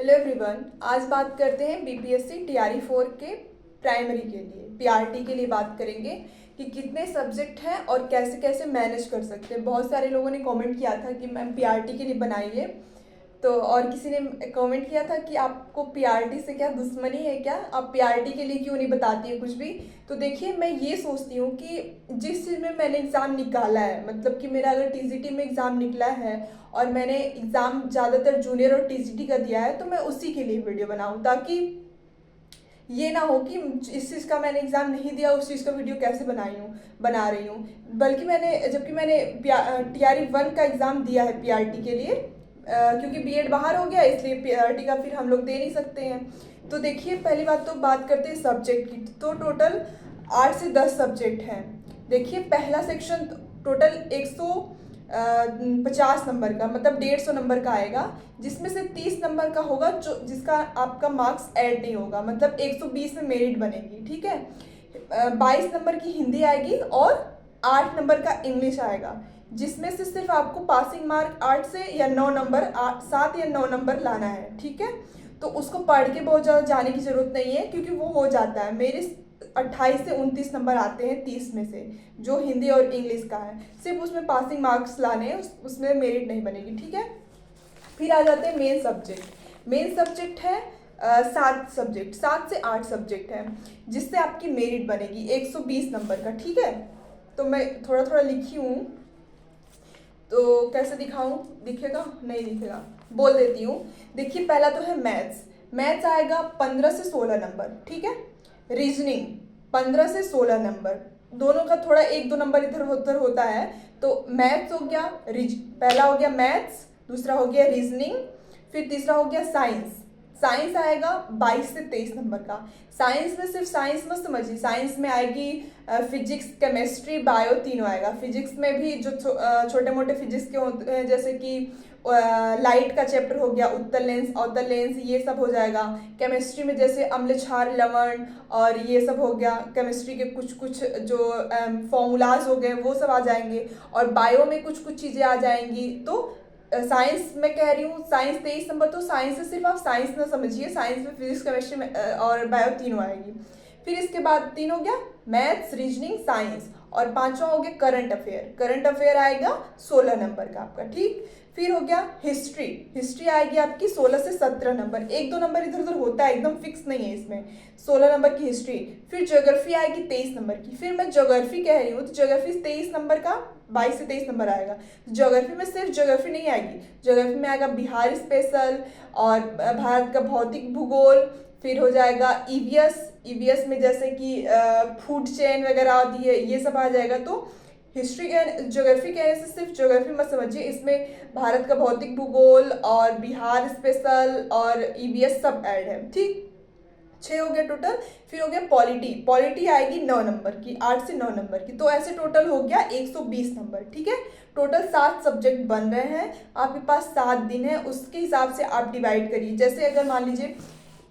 Hello everyone, आज बात करते हैं बीपीएससी टीआरई 4 के प्राइमरी के लिए पीआरटी के लिए बात करेंगे कि कितने सब्जेक्ट हैं और कैसे कैसे मैनेज कर सकते हैं। बहुत सारे लोगों ने कमेंट किया था कि मैम पीआरटी के लिए बनाइए, तो और किसी ने कमेंट किया था कि आपको पीआरटी से क्या दुश्मनी है, क्या आप पीआरटी के लिए क्यों नहीं बताती है कुछ भी। तो देखिए, मैं ये सोचती हूँ कि जिस चीज़ में मैंने एग्ज़ाम निकाला है, मतलब कि मेरा अगर टीजीटी में एग्ज़ाम निकला है और मैंने एग्ज़ाम ज़्यादातर जूनियर और टीजीटी का दिया है, तो मैं उसी के लिए वीडियो बनाऊँ, ताकि ये ना हो कि इस चीज़ का मैंने एग्ज़ाम नहीं दिया, उस चीज़ का वीडियो कैसे बना रही हूँ। बल्कि मैंने टीआरई 1 का एग्ज़ाम दिया है पीआरटी के लिए, क्योंकि बीएड बाहर हो गया, इसलिए पीआरटी का फिर हम लोग दे नहीं सकते हैं। तो देखिए, पहली बात तो बात करते हैं सब्जेक्ट की। तो टोटल 8 से 10 सब्जेक्ट हैं। देखिए, पहला सेक्शन टोटल 150 नंबर का, मतलब 150 नंबर का आएगा, जिसमें से 30 नंबर का होगा जो जिसका आपका मार्क्स ऐड नहीं होगा, मतलब 120 में मेरिट बनेगी। ठीक है। 22 नंबर की हिंदी आएगी और 8 नंबर का इंग्लिश आएगा, जिसमें से सिर्फ आपको पासिंग मार्क 8 से या 9 नंबर 7 या 9 नंबर लाना है। ठीक है। तो उसको पढ़ के बहुत ज़्यादा जाने की ज़रूरत नहीं है, क्योंकि वो हो जाता है। मेरे 28 से 29 नंबर आते हैं 30 में से, जो हिंदी और इंग्लिश का है। सिर्फ उसमें पासिंग मार्क्स लाने हैं, उसमें मेरिट नहीं बनेगी। ठीक है। फिर आ जाते हैं मेन सब्जेक्ट। मेन सब्जेक्ट है 7 से 8 सब्जेक्ट है, जिससे आपकी मेरिट बनेगी 120 नंबर का। ठीक है। तो मैं थोड़ा थोड़ा लिखी हूँ, तो कैसे दिखाऊं, दिखेगा नहीं दिखेगा, बोल देती हूँ। देखिए, पहला तो है मैथ्स। मैथ्स आएगा 15 से 16 नंबर। ठीक है। रीजनिंग 15 से 16 नंबर, दोनों का थोड़ा 1-2 नंबर इधर उधर होता है। तो मैथ्स हो गया, पहला हो गया मैथ्स, दूसरा हो गया रीजनिंग, फिर तीसरा हो गया साइंस। साइंस आएगा 22 से 23 नंबर का। साइंस में सिर्फ साइंस मत समझिए, साइंस में आएगी फिजिक्स, केमिस्ट्री, बायो, तीनों आएगा। फिजिक्स में भी जो छोटे मोटे फिजिक्स के होते हैं, जैसे कि लाइट का चैप्टर हो गया, उत्तल लेंस, अवतल लेंस, ये सब हो जाएगा। केमिस्ट्री में जैसे अम्ल, क्षार, लवण और ये सब हो गया। केमिस्ट्री के कुछ कुछ जो फॉर्मूलाज हो गए, वो सब आ जाएंगे। और बायो में कुछ कुछ चीज़ें आ जाएंगी। तो साइंस में कह रही हूँ, साइंस 23 नंबर, तो साइंस से सिर्फ आप साइंस ना समझिए, साइंस में फिजिक्स, केमिस्ट्री में और बायो तीनों आएगी। फिर इसके बाद 3 हो गया मैथ्स, रीजनिंग, साइंस, और 5वां हो गया करंट अफेयर। करंट अफेयर आएगा 16 नंबर का आपका। ठीक। फिर हो गया हिस्ट्री। हिस्ट्री आएगी आपकी 16 से 17 नंबर, 1-2 नंबर इधर उधर होता है, एकदम फिक्स नहीं है इसमें। 16 नंबर की हिस्ट्री। फिर ज्योग्राफी आएगी 23 नंबर की। फिर मैं ज्योग्राफी कह रही हूँ, तो ज्योग्राफी 23 नंबर का, 22 से 23 नंबर आएगा। ज्योग्राफी में सिर्फ ज्योग्राफी नहीं आएगी, ज्योग्राफी में आएगा बिहार स्पेशल और भारत का भौतिक भूगोल। फिर हो जाएगा ईवीएस। ईवीएस में जैसे कि फूड चेन वगैरह आती है, ये सब आ जाएगा। तो हिस्ट्री के ज्योग्राफी कहने से सिर्फ ज्योग्राफी मत समझिए, इसमें भारत का भौतिक भूगोल और बिहार स्पेशल और ईवीएस सब ऐड है। ठीक। 6 हो गया टोटल। फिर हो गया पॉलिटी। पॉलिटी आएगी 9 नंबर की, 8 से 9 नंबर की। तो ऐसे टोटल हो गया 120 नंबर। ठीक है। टोटल 7 सब्जेक्ट बन रहे हैं, आपके पास 7 दिन है, उसके हिसाब से आप डिवाइड करिए। जैसे अगर मान लीजिए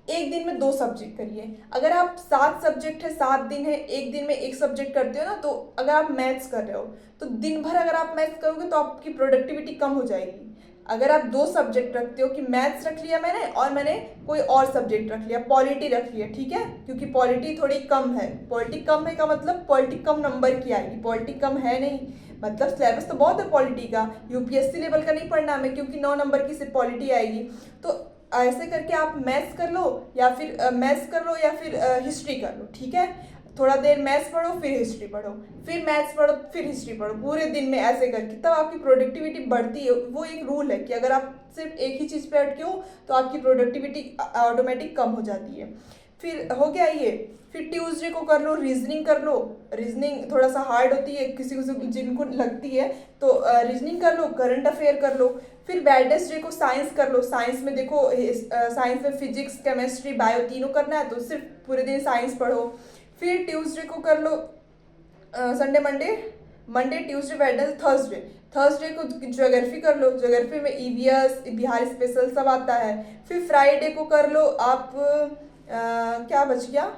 एक दिन में 2 सब्जेक्ट करिए, अगर आप 7 सब्जेक्ट है, 7 दिन है, एक दिन में एक सब्जेक्ट करते हो ना, तो अगर आप मैथ्स कर रहे हो तो दिन भर अगर आप मैथ्स करोगे तो आपकी प्रोडक्टिविटी कम हो जाएगी। अगर आप 2 सब्जेक्ट रखते हो, कि मैथ्स रख लिया मैंने और मैंने कोई और सब्जेक्ट रख लिया, पॉलिटी रख लिया, ठीक है, क्योंकि पॉलिटी थोड़ी कम है। पॉलिटी कम है का मतलब पॉलिटी कम नंबर की आएगी, पॉलिटी कम है नहीं, मतलब सिलेबस तो बहुत है पॉलिटी का, यूपीएससी लेवल का नहीं पढ़ना हमें, क्योंकि 9 नंबर की सिर्फ पॉलिटी आएगी। तो ऐसे करके आप मैथ्स कर लो या फिर हिस्ट्री कर लो। ठीक है। थोड़ा देर मैथ्स पढ़ो, फिर हिस्ट्री पढ़ो, फिर मैथ्स पढ़ो, फिर हिस्ट्री पढ़ो, पूरे दिन में ऐसे करके तब आपकी प्रोडक्टिविटी बढ़ती है। वो एक रूल है कि अगर आप सिर्फ एक ही चीज़ पे अटके हो तो आपकी प्रोडक्टिविटी ऑटोमेटिक कम हो जाती है। फिर हो गया ये। फिर ट्यूसडे को कर लो रीजनिंग कर लो। रीजनिंग थोड़ा सा हार्ड होती है, किसी को जिनको लगती है, तो रीजनिंग कर लो, करंट अफेयर कर लो। फिर वेडनेसडे को साइंस कर लो। साइंस में देखो, साइंस में फिजिक्स, केमिस्ट्री, बायो तीनों करना है, तो सिर्फ पूरे दिन साइंस पढ़ो। फिर ट्यूसडे को कर लो Sunday, Monday, Tuesday, Wednesday, Thursday. Thursday को ज्योग्राफी कर लो। ज्योग्राफी में ईवीएस, बिहार स्पेशल सब आता है। फिर फ्राइडे को कर लो आप क्या बच गया,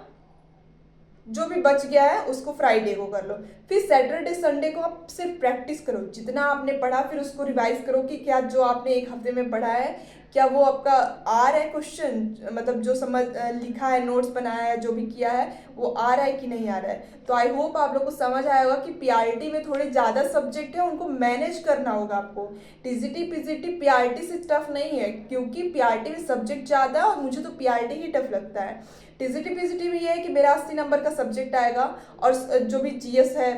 जो भी बच गया है उसको फ्राइडे को कर लो। फिर सैटरडे संडे को आप सिर्फ प्रैक्टिस करो, जितना आपने पढ़ा फिर उसको रिवाइज करो कि क्या जो आपने एक हफ्ते में पढ़ा है क्या वो आपका आ रहा है क्वेश्चन, मतलब जो समझ लिखा है, नोट्स बनाया है, जो भी किया है वो आ रहा है कि नहीं आ रहा है। तो आई होप आप लोग को समझ आया होगा कि पीआरटी में थोड़े ज़्यादा सब्जेक्ट है, उनको मैनेज करना होगा आपको। टीजीटी पीजीटी पीआरटी से टफ नहीं है, क्योंकि पीआरटी में सब्जेक्ट ज़्यादा है और मुझे तो पीआरटी ही टफ लगता है। टीजीटी पीजीटी में ये है कि मेरा 80 नंबर का सब्जेक्ट आएगा और जो भी जीएस है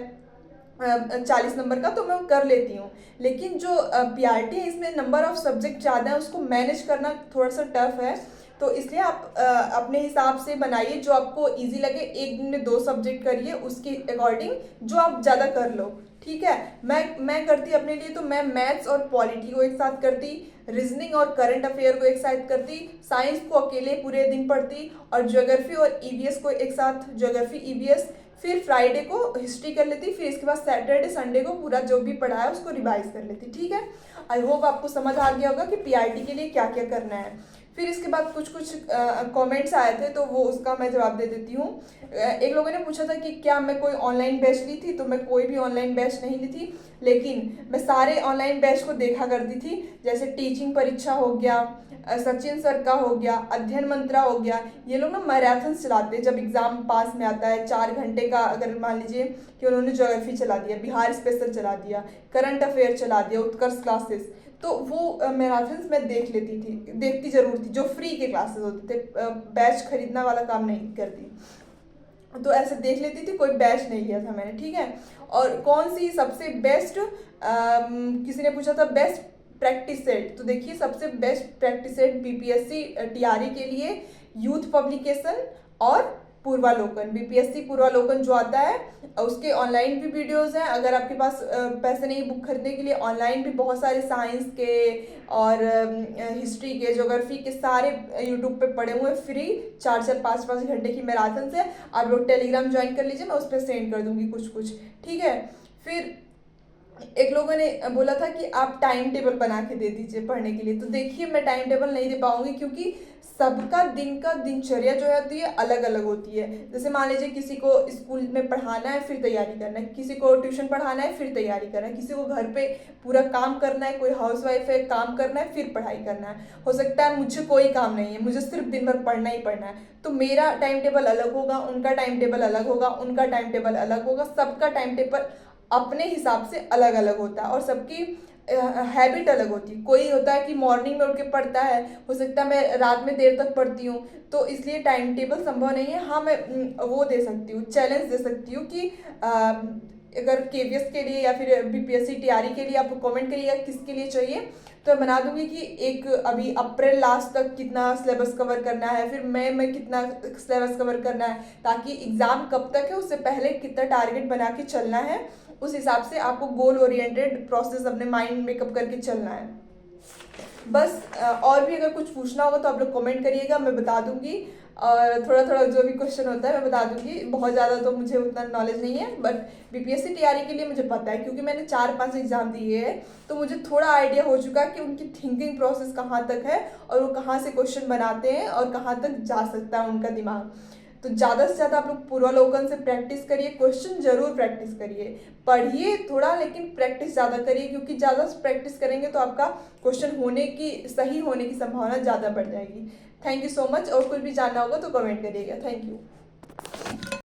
40 नंबर का, तो मैं वो कर लेती हूँ। लेकिन जो पीआरटी है इसमें नंबर ऑफ सब्जेक्ट ज़्यादा है, उसको मैनेज करना थोड़ा सा टफ है। तो इसलिए आप अपने हिसाब से बनाइए जो आपको इजी लगे। एक दिन में 2 सब्जेक्ट करिए, उसके अकॉर्डिंग जो आप ज़्यादा कर लो, ठीक है। मैं करती अपने लिए, तो मैं मैथ्स और पॉलिटी को एक साथ करती, रीजनिंग और करंट अफेयर को एक साथ करती, साइंस को अकेले पूरे दिन पढ़ती, और ज्योग्राफी और ईवीएस को एक साथ, ज्योग्राफी ईवीएस, फिर फ्राइडे को हिस्ट्री कर लेती, फिर इसके बाद सैटरडे संडे को पूरा जो भी पढ़ा है उसको रिवाइज कर लेती, ठीक है। आई होप आपको समझ आ गया होगा कि पीआरटी के लिए क्या क्या करना है। फिर इसके बाद कुछ कमेंट्स आए थे, तो वो उसका मैं जवाब दे देती हूँ। एक लोगों ने पूछा था कि क्या मैं कोई ऑनलाइन बैच ली थी, तो मैं कोई भी ऑनलाइन बैच नहीं ली थी, लेकिन मैं सारे ऑनलाइन बैच को देखा करती थी। जैसे टीचिंग परीक्षा हो गया, सचिन सर का हो गया, अध्ययन मंत्रा हो गया, ये लोग ना मैराथन चलाते हैं जब एग्जाम पास में आता है। 4 घंटे का, अगर मान लीजिए कि उन्होंने ज्योग्राफी चला दिया, बिहार स्पेशल चला दिया, करंट अफेयर चला दिया, उत्कर्ष क्लासेस, तो वो मैराथन्स मैं देख लेती थी, देखती जरूर थी, जो फ्री के क्लासेस होते थे। बैच खरीदना वाला काम नहीं करती, तो ऐसे देख लेती थी, कोई बैच नहीं लिया था मैंने, ठीक है। और कौन सी सबसे बेस्ट, किसी ने पूछा था बेस्ट प्रैक्टिस सेट, तो देखिए सबसे best practice set BPSC TRE के लिए यूथ पब्लिकेशन और पूर्वालोकन, बीपीएससी पूर्वालोकन जो आता है, उसके ऑनलाइन भी वीडियोस हैं। अगर आपके पास पैसे नहीं बुक खरीदने के लिए, ऑनलाइन भी बहुत सारे साइंस के और हिस्ट्री के, ज्योग्राफी के सारे यूट्यूब पे पड़े हुए फ्री 4-4, 5-5 घंटे की मैराथन से। आप लोग टेलीग्राम ज्वाइन कर लीजिए, मैं उस पर सेंड कर दूंगी कुछ कुछ, ठीक है। फिर एक लोगों ने बोला था कि आप टाइम टेबल बना के दे दीजिए पढ़ने के लिए, तो देखिए मैं टाइम टेबल नहीं दे पाऊंगी, क्योंकि सबका दिन का दिनचर्या जो होती है अलग अलग होती है। जैसे मान लीजिए किसी को स्कूल में पढ़ाना है फिर तैयारी करना है, किसी को ट्यूशन पढ़ाना है फिर तैयारी करना है, किसी को घर पे पूरा काम करना है, कोई हाउसवाइफ है काम करना है फिर पढ़ाई करना है। हो सकता है मुझे कोई काम नहीं है, मुझे सिर्फ दिन भर पढ़ना ही पढ़ना है, तो मेरा टाइम टेबल अलग होगा, उनका टाइम टेबल अलग होगा, उनका टाइम टेबल अलग होगा, सबका टाइम टेबल अपने हिसाब से अलग अलग होता है, और सबकी हैबिट अलग होती है। कोई होता है कि मॉर्निंग में उठ के पढ़ता है, हो सकता है मैं रात में देर तक पढ़ती हूँ, तो इसलिए टाइम टेबल संभव नहीं है। हाँ, मैं वो दे सकती हूँ, चैलेंज दे सकती हूँ कि अगर केवीएस के लिए या फिर बीपीएससी टीआरई के लिए आप कमेंट करिएगा किसके लिए चाहिए, तो मैं बना दूंगी कि एक अभी अप्रैल लास्ट तक कितना सिलेबस कवर करना है, फिर मई में कितना सिलेबस कवर करना है, ताकि एग्ज़ाम कब तक है उससे पहले कितना टारगेट बना के चलना है। उस हिसाब से आपको गोल ओरिएंटेड प्रोसेस अपने माइंड मेकअप करके चलना है बस। और भी अगर कुछ पूछना होगा तो आप लोग कमेंट करिएगा, मैं बता दूंगी, और थोड़ा थोड़ा जो भी क्वेश्चन होता है मैं बता दूंगी। बहुत ज़्यादा तो मुझे उतना नॉलेज नहीं है, बट बीपीएससी टीआरई के लिए मुझे पता है, क्योंकि मैंने 4-5 एग्जाम दिए हैं, तो मुझे थोड़ा आइडिया हो चुका है कि उनकी थिंकिंग प्रोसेस कहाँ तक है और वो कहाँ से क्वेश्चन बनाते हैं और कहाँ तक जा सकता है उनका दिमाग। तो ज़्यादा से ज़्यादा आप लोग पूर्वालोकन से प्रैक्टिस करिए, क्वेश्चन जरूर प्रैक्टिस करिए, पढ़िए थोड़ा लेकिन प्रैक्टिस ज़्यादा करिए, क्योंकि ज़्यादा प्रैक्टिस करेंगे तो आपका क्वेश्चन होने की, सही होने की संभावना ज़्यादा बढ़ जाएगी। थैंक यू सो मच, और कुछ भी जानना होगा तो कमेंट करिएगा। Thank you.